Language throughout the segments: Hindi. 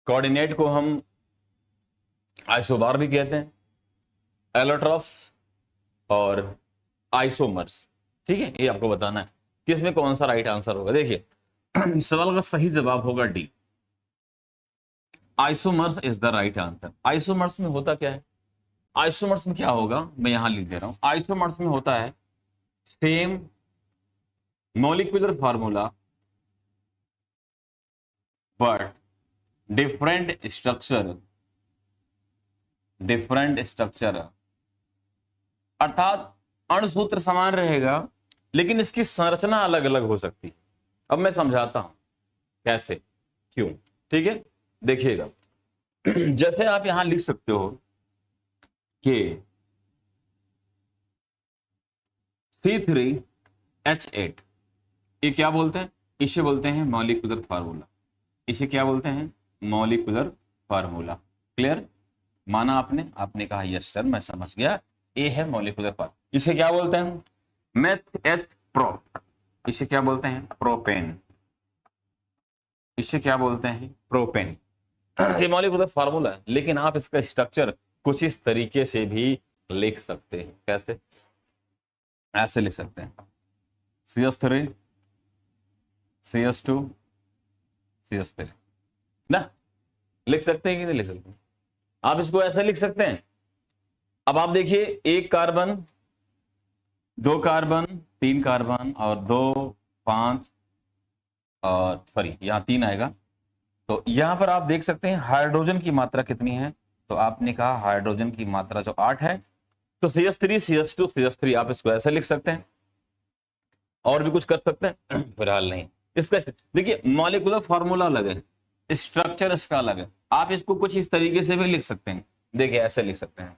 कोऑर्डिनेट को हम आइसोबार भी कहते हैं, एलोट्रॉप्स और आइसोमर्स। ठीक है, ये आपको बताना है कि इसमें कौन सा राइट आंसर होगा। देखिए सवाल का सही जवाब होगा D, isomers is the right answer. Isomers में होता क्या है, आइसोमर्स में क्या होगा मैं यहां लिख दे रहा हूं। आइसोमर्स में होता है same molecular formula but different structure, different structure अर्थात अणुसूत्र समान रहेगा लेकिन इसकी संरचना अलग अलग हो सकती है। अब मैं समझाता हूं कैसे, क्यों। ठीक है, देखिएगा जैसे आप यहां लिख सकते हो कि C3H8, ये क्या बोलते हैं, इसे बोलते हैं मॉलिक्यूलर फार्मूला। इसे क्या बोलते हैं, मॉलिक्यूलर फार्मूला। क्लियर, माना आपने, आपने कहा यस सर मैं समझ गया, ये है मॉलिक्यूलर फार्मूला। इसे क्या बोलते हैं, मेथ एथ प्रो, इसे क्या बोलते हैं, प्रोपेन। इसे क्या बोलते हैं, प्रोपेन। ये मॉलिक्यूलर फार्मूला है, लेकिन आप इसका स्ट्रक्चर कुछ इस तरीके से भी लिख सकते हैं। कैसे, ऐसे लिख सकते हैं CS3 CS2 CS3 ना, लिख सकते हैं कि नहीं लिख सकते, आप इसको ऐसे लिख सकते हैं। अब आप देखिए, एक कार्बन, दो कार्बन, तीन कार्बन और दो, पांच, और सॉरी यहां तीन आएगा। तो यहां पर आप देख सकते हैं हाइड्रोजन की मात्रा कितनी है, तो आपने कहा हाइड्रोजन की मात्रा जो 8 है, तो CS3 CS2 CS3 आप इसको ऐसे लिख सकते हैं। और भी कुछ कर सकते हैं फिलहाल नहीं। इसका देखिए मॉलिक्यूलर फार्मूला अलग है, स्ट्रक्चर इसका अलग है। आप इसको कुछ इस तरीके से भी लिख सकते हैं, देखिए ऐसे लिख सकते हैं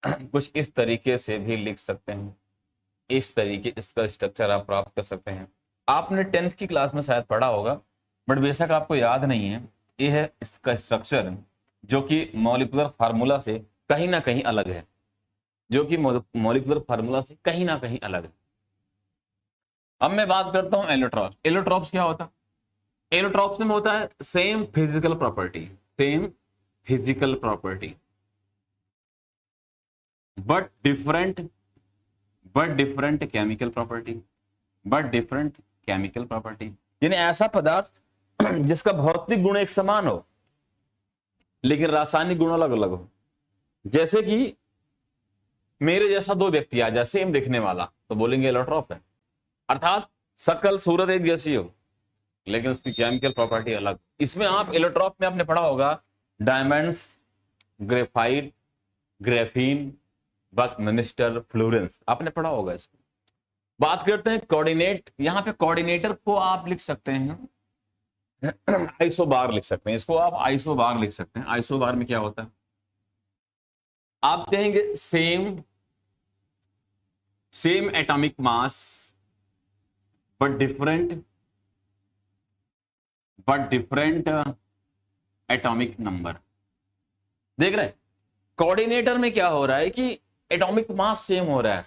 कुछ इस तरीके से भी लिख सकते हैं, इस तरीके इसका स्ट्रक्चर आप प्राप्त कर सकते हैं। आपने 10th की क्लास में शायद पढ़ा होगा, बट बेशक आपको याद नहीं है। ये है इसका स्ट्रक्चर जो कि मॉलिक्यूलर फार्मूला से कहीं ना कहीं अलग है, जो कि मॉलिक्यूलर फार्मूला से कहीं ना कहीं अलग है। अब मैं बात करता हूं एलोट्रॉप्स। एलोट्रॉप्स क्या होता है, एलोट्रॉप्स में होता है same physical property, same physical property but different chemical property, but different chemical property. यानी ऐसा पदार्थ जिसका भौतिक गुण एक समान हो लेकिन रासायनिक गुण अलग अलग हो। जैसे कि मेरे जैसा दो व्यक्ति आ जाए सेम दिखने वाला, तो बोलेंगे एलोट्रॉप है। अर्थात शकल सूरत एक जैसी हो लेकिन उसकी केमिकल प्रॉपर्टी अलग। इसमें आप एलोट्रॉप में आपने पढ़ा होगा diamonds, graphite, graphene, Buckminster, Florence, आपने पढ़ा होगा इसको। बात करते हैं कोऑर्डिनेट। यहां पे कोऑर्डिनेटर को आप लिख सकते हैं आइसोबार लिख सकते हैं, इसको आप आइसोबार लिख सकते हैं। आइसोबार में क्या होता है, आप कहेंगे same atomic mass but different atomic number. देख रहे हैं कोऑर्डिनेटर में क्या हो रहा है कि एटॉमिक मास सेम हो रहा है,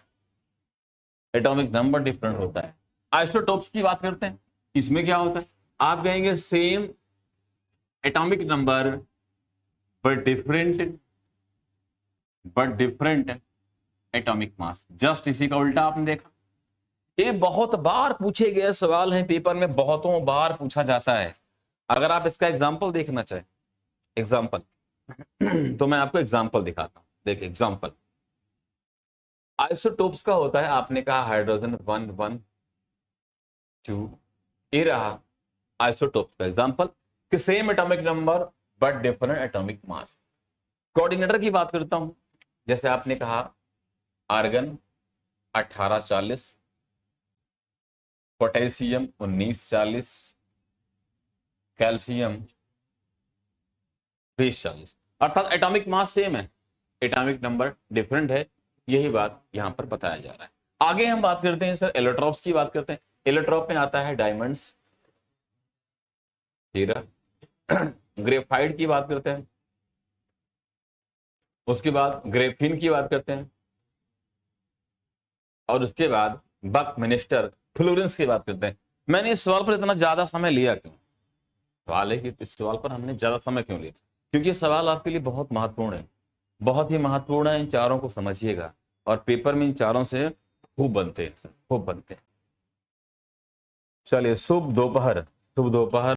एटॉमिक नंबर डिफरेंट होता है। आइसोटोप्स की बात करते हैं, इसमें क्या होता है, आप कहेंगे same atomic number but different atomic mass. Just इसी का उल्टा आपने देखा। ये बहुत बार पूछे गए सवाल हैं पेपर में, बहुतों बार पूछा जाता है। अगर आप इसका एग्जाम्पल देखना चाहें, एग्जाम्पल तो मैं आपको एग्जाम्पल दिखाता हूं। देखिए एग्जाम्पल आइसोटोप्स का होता है, आपने कहा हाइड्रोजन 1 1 2, ये रहा आइसोटोप्स का एग्जाम्पल कि same atomic number but different atomic mass. Coordinator की बात करता हूं, जैसे आपने कहा आर्गन 1840, पोटेशियम 1940, कैल्शियम 2040, अर्थात एटॉमिक मास सेम है, एटॉमिक नंबर डिफरेंट है। यही बात यहां पर बताया जा रहा है। आगे हम बात करते हैं सर एलोट्रॉप्स की बात करते हैं। एलोट्रॉप में आता है डायमंड्स, हीरा, ग्रेफाइट की बात करते हैं, उसके बाद ग्रेफिन की बात करते हैं, और उसके बाद बकमिंस्टर, फ्लोरेंस की बात करते हैं। मैंने इस सवाल पर इतना ज्यादा समय लिया क्यों, सवाल है कि इस सवाल पर हमने ज्यादा समय क्यों लिया, क्योंकि ये सवाल आपके लिए बहुत महत्वपूर्ण है, बहुत ही महत्वपूर्ण है। इन चारों को समझिएगा और पेपर में इन चारों से खूब बनते हैं, खूब बनते हैं। चलिए, शुभ दोपहर, शुभ दोपहर।